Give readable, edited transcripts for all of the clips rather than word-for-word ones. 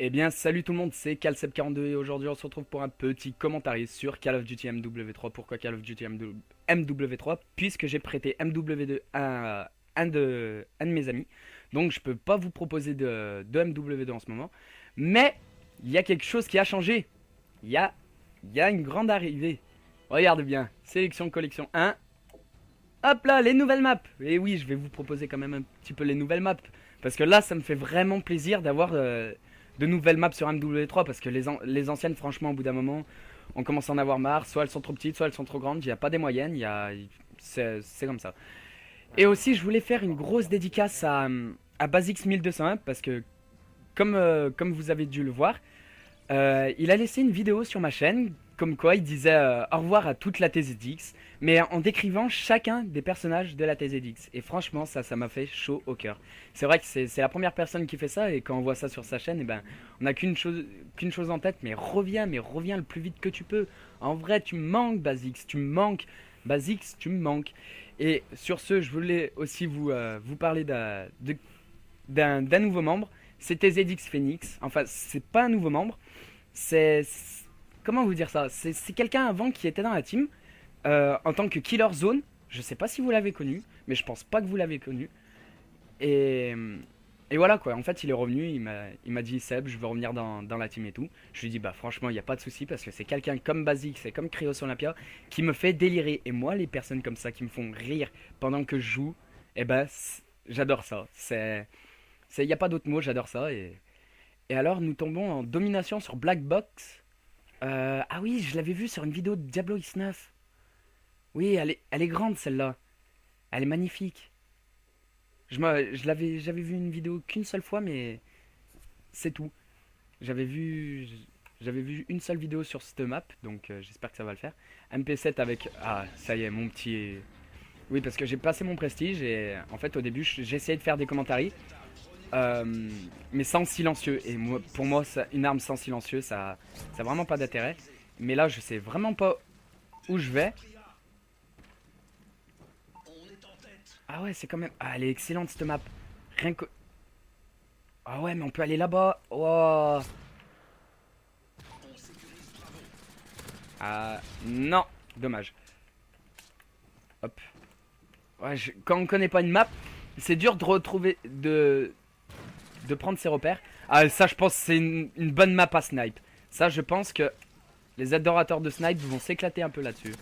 Eh bien, salut tout le monde, c'est Calcep42 et aujourd'hui on se retrouve pour un petit commentaire sur Call of Duty MW3. Pourquoi Call of Duty MW3? Puisque j'ai prêté MW2 à un de mes amis. Donc je peux pas vous proposer de MW2 en ce moment. Mais il y a quelque chose qui a changé. Il y a, il y a une grande arrivée. Regarde bien, sélection collection 1. Hop là, les nouvelles maps. Et oui, je vais vous proposer quand même un petit peu les nouvelles maps. Parce que là, ça me fait vraiment plaisir d'avoir de nouvelles maps sur MW3. Parce que les anciennes, franchement, au bout d'un moment, on commence à en avoir marre. Soit elles sont trop petites, soit elles sont trop grandes. Il n'y a pas des moyennes. C'est comme ça. Et aussi, je voulais faire une grosse dédicace à Basix 1201. Parce que, comme vous avez dû le voir, il a laissé une vidéo sur ma chaîne, comme quoi il disait au revoir à toute la TZX, mais en décrivant chacun des personnages de la TZX. Et franchement, ça m'a fait chaud au cœur. C'est vrai que c'est la première personne qui fait ça, et quand on voit ça sur sa chaîne, eh ben, on n'a qu'une chose en tête, mais reviens le plus vite que tu peux. En vrai, tu me manques, Basix, tu me manques. Basix, tu me manques. Et sur ce, je voulais aussi vous parler d'un nouveau membre. C'était ZX Phoenix. Enfin, c'est pas un nouveau membre. C'est. Comment vous dire ça? C'est quelqu'un avant qui était dans la team en tant que Killer Zone. Je sais pas si vous l'avez connu, mais je pense pas que vous l'avez connu. Et, et voilà quoi. En fait, il est revenu. Il m'a dit Seb, je veux revenir dans la team et tout. Je lui ai dit bah franchement, il y a pas de souci parce que c'est quelqu'un comme Basic, c'est comme Krios Olympia qui me fait délirer. Et moi, les personnes comme ça qui me font rire pendant que je joue, eh ben j'adore ça. Il y a pas d'autre mot. J'adore ça. Et alors, nous tombons en domination sur Black Box. Ah oui, je l'avais vu sur une vidéo de Diablo X9. Oui, elle est grande celle-là. Elle est magnifique. J'avais vu une vidéo qu'une seule fois, mais c'est tout. J'avais vu, j'avais vu une seule vidéo sur cette map, donc j'espère que ça va le faire. MP7 avec, ah ça y est, mon petit. Oui, parce que j'ai passé mon prestige et en fait au début j'ai essayé de faire des commentaires, mais sans silencieux. Et moi, pour moi, une arme sans silencieux, ça a vraiment pas d'intérêt. Mais là, je sais vraiment pas où je vais. Ah ouais, c'est quand même. Ah, elle est excellente cette map. Rien que. Ah ouais, mais on peut aller là-bas. Oh. Ah non, dommage. Hop. Ouais, quand on connaît pas une map, c'est dur de retrouver, de prendre ses repères. Ah, ça, je pense, c'est une bonne map à snipe. Ça, je pense que les adorateurs de snipe vont s'éclater un peu là-dessus.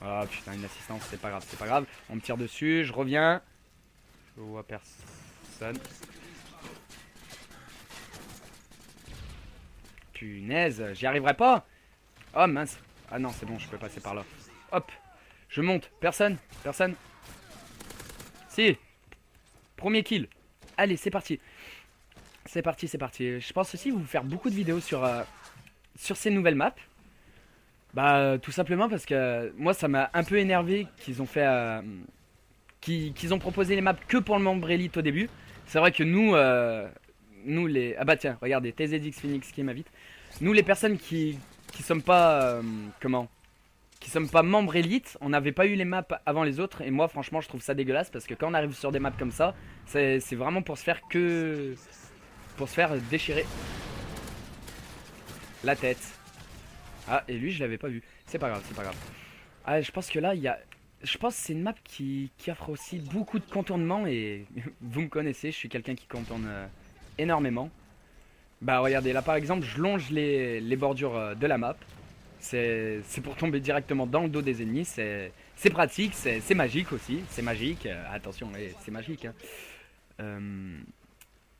Oh putain, une assistance, c'est pas grave, c'est pas grave. On me tire dessus, je reviens. Je vois personne. Punaise, j'y arriverai pas. Oh mince. Ah non, c'est bon, je peux passer par là. Hop, je monte. Personne, personne. Si, premier kill. Allez, c'est parti. C'est parti, c'est parti. Je pense aussi vous faire beaucoup de vidéos sur ces nouvelles maps. Bah, tout simplement parce que moi, ça m'a un peu énervé qu'ils ont fait. Qu'ils ont proposé les maps que pour le membre élite au début. C'est vrai que nous les. Ah bah tiens, regardez, TZX Phoenix qui m'invite. Nous, les personnes qui sommes pas. Comment? Qui sommes pas membres élite, on n'avait pas eu les maps avant les autres. Et moi, franchement, je trouve ça dégueulasse parce que quand on arrive sur des maps comme ça, c'est vraiment pour se faire que. Pour se faire déchirer la tête. Ah, et lui, je l'avais pas vu. C'est pas grave, c'est pas grave. Ah, je pense que là, il y a. Je pense que c'est une map qui offre aussi beaucoup de contournements et vous me connaissez, je suis quelqu'un qui contourne énormément. Bah regardez, là par exemple, je longe les bordures de la map. C'est pour tomber directement dans le dos des ennemis. C'est pratique, c'est magique aussi. C'est magique, attention, c'est magique. Hein. Euh,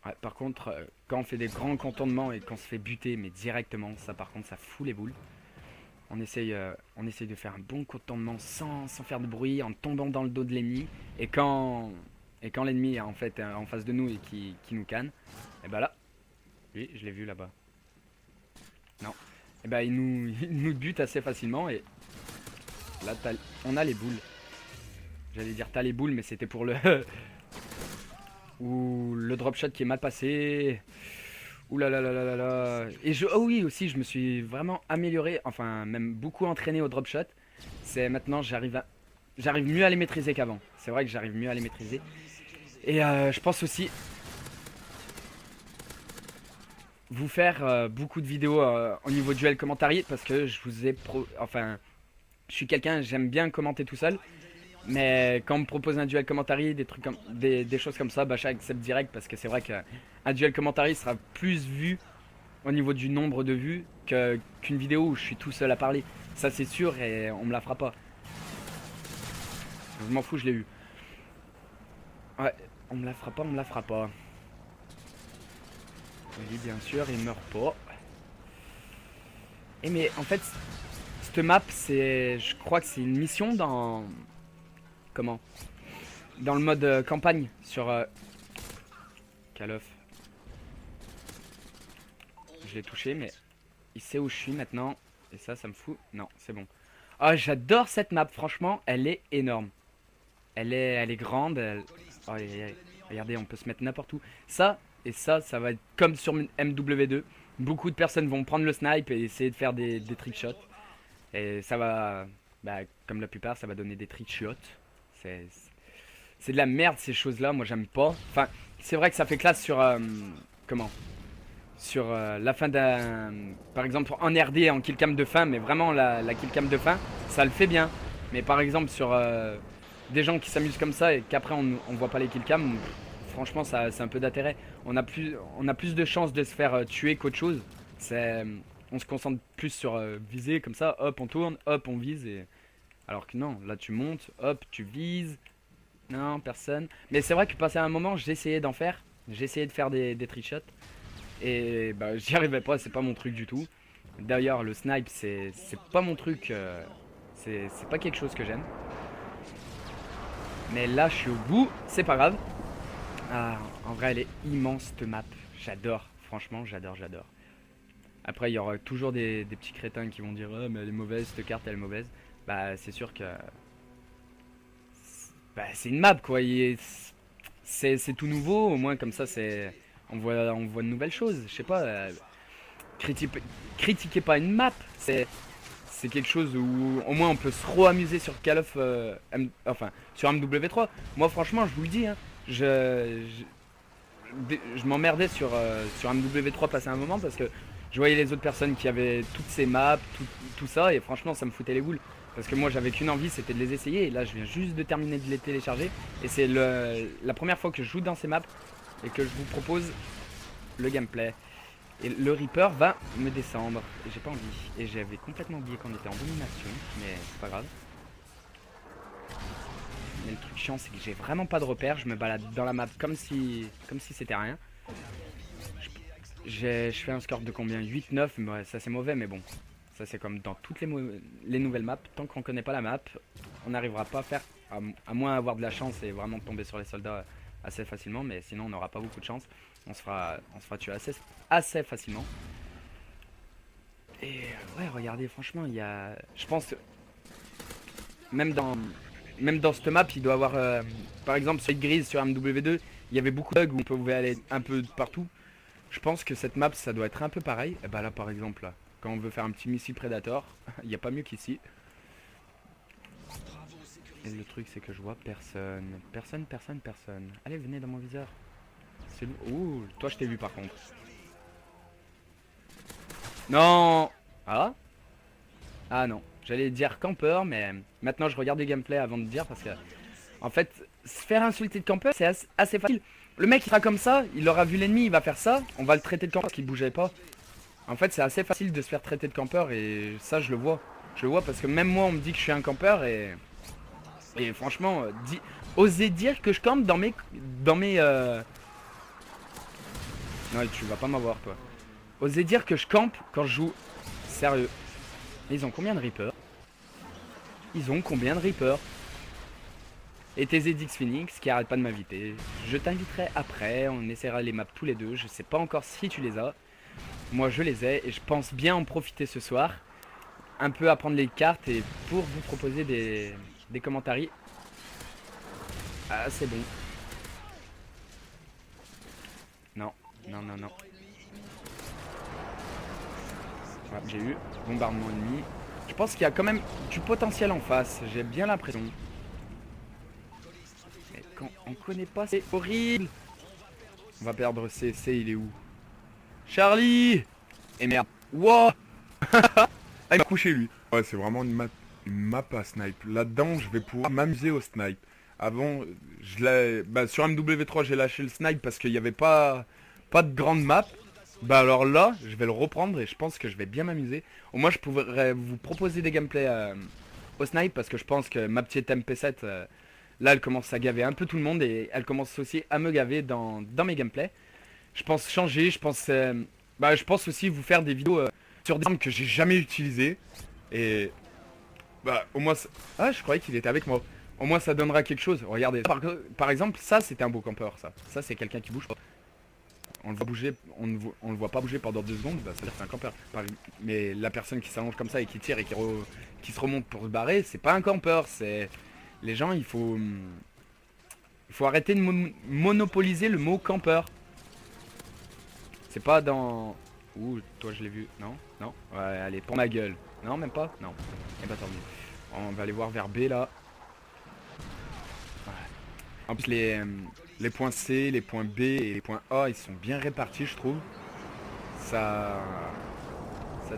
ouais, par contre, quand on fait des grands contournements et qu'on se fait buter, mais directement, ça par contre, ça fout les boules. On essaye de faire un bon contournement sans faire de bruit, en tombant dans le dos de l'ennemi. Et quand l'ennemi est en fait en face de nous et qui nous canne, et bah là, lui, je l'ai vu là-bas. Non. Et bah il nous bute assez facilement et là on a les boules. J'allais dire t'as les boules, mais c'était pour le ou le drop shot qui est mal passé. Ouh là là là là là là. Et oh oui aussi, je me suis vraiment amélioré, enfin même beaucoup entraîné au drop shot. C'est maintenant j'arrive mieux à les maîtriser qu'avant. C'est vrai que j'arrive mieux à les maîtriser. Et je pense aussi vous faire beaucoup de vidéos au niveau duel commentary parce que je vous ai enfin je suis quelqu'un, j'aime bien commenter tout seul, mais quand on me propose un duel commentary, des trucs comme des choses comme ça, bah j'accepte direct parce que c'est vrai qu'un duel commentary sera plus vu au niveau du nombre de vues qu'une vidéo où je suis tout seul à parler. Ça c'est sûr et on me la fera pas. Je m'en fous, je l'ai eu. Ouais, on me la fera pas, on me la fera pas. Oui, bien sûr, il meurt pas. Et mais en fait, cette map, c'est, je crois que c'est une mission dans, comment, dans le mode campagne sur Call of. Je l'ai touché, mais il sait où je suis maintenant. Et ça me fout. Non, c'est bon. Oh, j'adore cette map. Franchement, elle est énorme. Elle est grande. Oh, regardez, on peut se mettre n'importe où. Ça et ça va être comme sur MW2. Beaucoup de personnes vont prendre le snipe et essayer de faire des trickshots. Et ça va, bah, comme la plupart, ça va donner des trickshots. C'est c'est de la merde ces choses-là. Moi, j'aime pas. Enfin, c'est vrai que ça fait classe sur comment sur la fin d'un, par exemple en RD en killcam de fin, mais vraiment la killcam de fin ça le fait bien, mais par exemple sur des gens qui s'amusent comme ça et qu'après on voit pas les killcams, franchement ça c'est un peu d'intérêt. On a plus de chances de se faire tuer qu'autre chose. C'est on se concentre plus sur viser comme ça, hop on tourne, hop on vise, et alors que non, là tu montes, hop tu vises, non personne. Mais c'est vrai que passé un moment j'essayais d'en faire, j'essayais de faire des trickshots. Et bah j'y arrivais pas, c'est pas mon truc du tout. D'ailleurs le snipe c'est pas mon truc, c'est pas quelque chose que j'aime. Mais là je suis au bout, c'est pas grave. Ah, en vrai elle est immense cette map, j'adore, franchement j'adore. Après il y aura toujours des petits crétins qui vont dire oh, mais elle est mauvaise, cette carte elle est mauvaise. Bah c'est sûr que bah, c'est une map quoi, c'est tout nouveau, au moins comme ça c'est on voit de nouvelles choses, je sais pas. Critiquez pas une map, c'est quelque chose où au moins on peut se re-amuser sur Call of, enfin sur MW3. Moi franchement je vous le dis, hein, je m'emmerdais sur MW3 passer un moment parce que je voyais les autres personnes qui avaient toutes ces maps, tout ça, et franchement ça me foutait les boules. Parce que moi j'avais qu'une envie, c'était de les essayer, et là je viens juste de terminer de les télécharger, et c'est la première fois que je joue dans ces maps et que je vous propose le gameplay. Et le Reaper va me descendre. Et j'ai pas envie. Et j'avais complètement oublié qu'on était en domination. Mais c'est pas grave. Mais le truc chiant, c'est que j'ai vraiment pas de repère. Je me balade dans la map comme si c'était rien. Je fais un score de combien? 8-9. Ouais, ça c'est mauvais, mais bon. Ça c'est comme dans toutes les nouvelles maps. Tant qu'on connaît pas la map, on n'arrivera pas à faire. À moins avoir de la chance et vraiment tomber sur les soldats assez facilement. Mais sinon, on n'aura pas beaucoup de chance. On se fera tuer assez facilement. Et ouais, regardez, franchement, il y a. Je pense que même dans cette map, il doit y avoir. Par exemple, sur Grise, sur MW2, il y avait beaucoup de bugs où on pouvait aller un peu de partout. Je pense que cette map, ça doit être un peu pareil. Et bah là, par exemple, là, quand on veut faire un petit missile Predator, il n'y a pas mieux qu'ici. Et le truc, c'est que je vois personne. Personne. Allez, venez dans mon viseur. C'est bon. Ouh, toi, je t'ai vu par contre. Non. Ah. Ah non, j'allais dire campeur, mais maintenant je regarde du gameplay avant de dire parce que, en fait, se faire insulter de campeur, c'est assez facile. Le mec il sera comme ça, il aura vu l'ennemi, il va faire ça, on va le traiter de campeur parce qu'il bougeait pas. En fait, c'est assez facile de se faire traiter de campeur et ça je le vois. Je le vois parce que même moi on me dit que je suis un campeur et franchement, oser dire que je campe dans mes. Non, tu vas pas m'avoir toi. Oser dire que je campe quand je joue. Sérieux. Ils ont combien de Reapers? Ils ont combien de Reapers? Et tes Edix Phoenix qui arrête pas de m'inviter. Je t'inviterai après, on essaiera les maps tous les deux. Je sais pas encore si tu les as. Moi je les ai et je pense bien en profiter ce soir. Un peu apprendre les cartes et pour vous proposer des commentaires. Ah c'est bon. Non. Ouais, j'ai eu bombardement ennemi. Je pense qu'il y a quand même du potentiel en face, j'ai bien l'impression. Quand on connaît pas, c'est horrible. On va perdre C, il est où? Charlie. Et merde. Wow. Ah, il m'a couché lui. Ouais, c'est vraiment une map à snipe. Là-dedans, je vais pouvoir m'amuser au snipe. Avant, sur MW3, j'ai lâché le snipe parce qu'il n'y avait pas de grande map. Bah alors là, je vais le reprendre et je pense que je vais bien m'amuser. Au moins, je pourrais vous proposer des gameplays au snipe parce que je pense que ma petite MP7, là, elle commence à gaver un peu tout le monde et elle commence aussi à me gaver dans mes gameplays. Je pense changer, je pense aussi vous faire des vidéos sur des armes que j'ai jamais utilisées. Et bah au moins ah, je croyais qu'il était avec moi. Au moins ça donnera quelque chose. Regardez, par exemple, ça c'était un beau campeur ça. Ça c'est quelqu'un qui bouge pas. On le voit bouger, on le voit pas bouger pendant 2 secondes, bah ça c'est un campeur. Mais la personne qui s'allonge comme ça et qui tire et qui se remonte pour se barrer, c'est pas un campeur, c'est les gens, il faut arrêter de monopoliser le mot campeur. C'est pas dans... Ouh, toi je l'ai vu. Non. Ouais, allez, pour ma gueule. Non, même pas. Non. Eh bah tant mieux. On va aller voir vers B là. Ouais. En plus les points C, les points B et les points A, ils sont bien répartis je trouve. Ça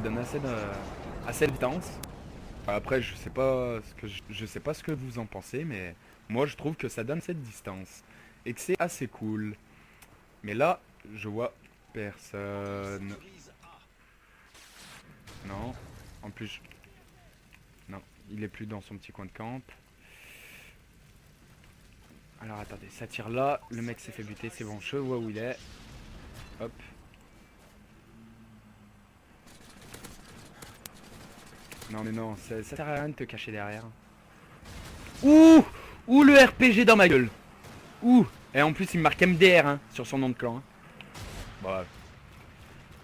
donne assez de distance. Après je sais pas ce que vous en pensez, mais moi je trouve que ça donne cette distance. Et que c'est assez cool. Mais là, je vois personne. Non. En plus, non, il est plus dans son petit coin de camp. Alors attendez, ça tire là. Le mec s'est fait buter, c'est bon, je vois où il est. Hop. Non mais non, ça sert à rien de te cacher derrière. Ouh. Ouh, le RPG dans ma gueule. Ouh. Et en plus il me marque MDR hein, sur son nom de clan. Hein. Bah,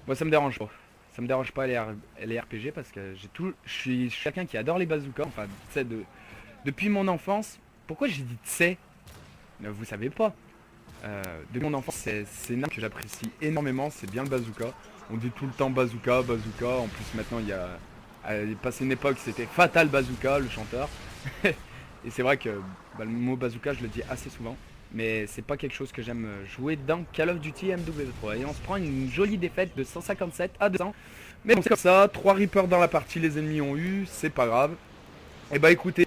moi ça me dérange pas. Ça me dérange pas les RPG parce que je suis quelqu'un qui adore les bazookas. Enfin, tu sais, depuis mon enfance. Pourquoi j'ai dit tu sais? Vous savez pas. Depuis mon enfance, c'est une arme que j'apprécie énormément. C'est bien le bazooka. On dit tout le temps bazooka, bazooka. En plus, maintenant, il est passé une époque, c'était Fatal Bazooka, le chanteur. Et c'est vrai que le mot bazooka, je le dis assez souvent. Mais c'est pas quelque chose que j'aime jouer dans Call of Duty MW3. Et on se prend une jolie défaite de 157 à 200. Mais bon, c'est comme ça. 3 Reapers dans la partie, les ennemis ont eu. C'est pas grave. Et bah écoutez,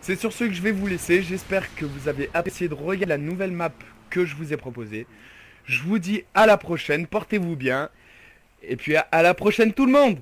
c'est sur ce que je vais vous laisser. J'espère que vous avez apprécié de regarder la nouvelle map que je vous ai proposée. Je vous dis à la prochaine. Portez-vous bien. Et puis à la prochaine tout le monde.